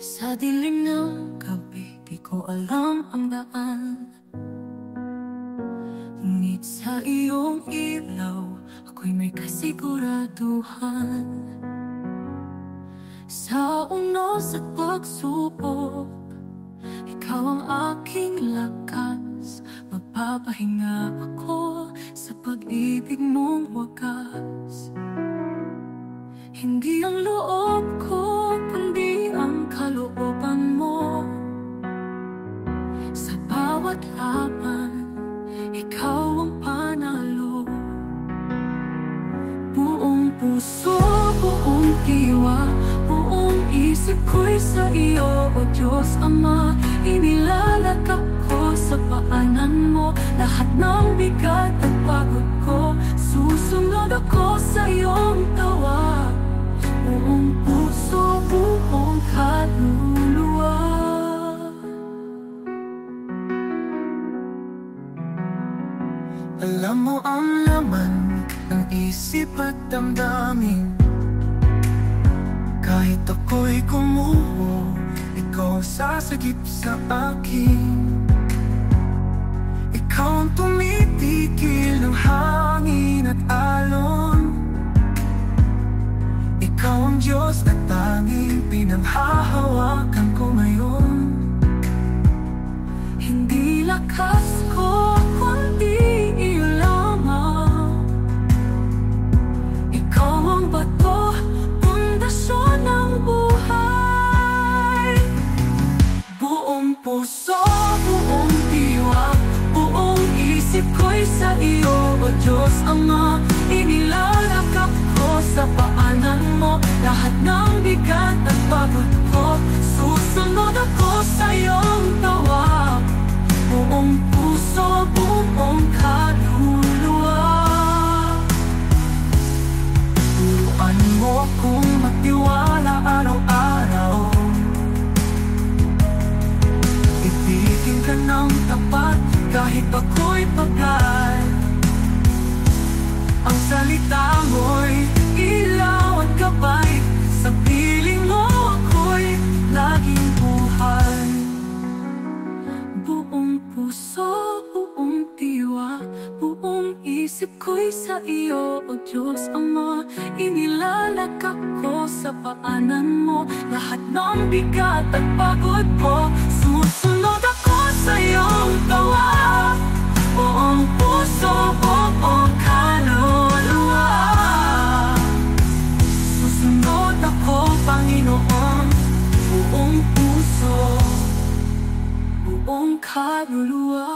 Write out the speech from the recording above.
Sa dilim ng gabi, di ko alam ang daan. Ngunit sa iyong ilaw, ako'y may kasiguraduhan. Sa unos at pagsubok, ikaw ang aking lakas. Magpapahinga ako sa pag-ibig mong wagas. Hindi ang loob ko, kundi ang kalooban mo. Sa bawat laban, ikaw ang panalo. Buong puso, buong diwa, buong isip ko'y sa iyo, O Diyos Ama. Inilalakap ko sa paanan mo, lahat ng bigat at pagod ko. Susunod ako sa iyong tawag. Buong puso, buong kaluluwa. Alam mo ang laman ng isip at damdamin. Kahit ako'y gumuho, ikaw sasagip sa akin. Ikaw ang tumitigil ng hangin at alon. Ikaw ang Diyos na tanging pinanghahawakan ko ngayon. Hindi lakas ko, kundi iyo lamang. Ikaw ang bato, pundasyon ng buhay. Buong puso, buong diwa, buong isip ko'y sa iyo, O Diyos Ama. Inilalakap ko sa paanan mo, lahat ng bigat at pagod ko. Susunod ako sa iyong tawag. Buong puso, buong kaluluwa. Turuan mo akong magtiwala araw-araw. Ibigin ka ng tapat kahit ako'y pagay. Ang salita mo'y ilaw at gabay. Sa piling mo ako'y laging buhay. Buong puso, buong diwa, buong isip ko'y sa iyo, O Diyos Ama. Inilalakap ko sa paanan mo, lahat ng bigat at pagod ko. Susunod ako sa iyong tawag. Buong puso, buong kaluluwa. Susunod ako, Panginoon, buong puso, buong kaluluwa.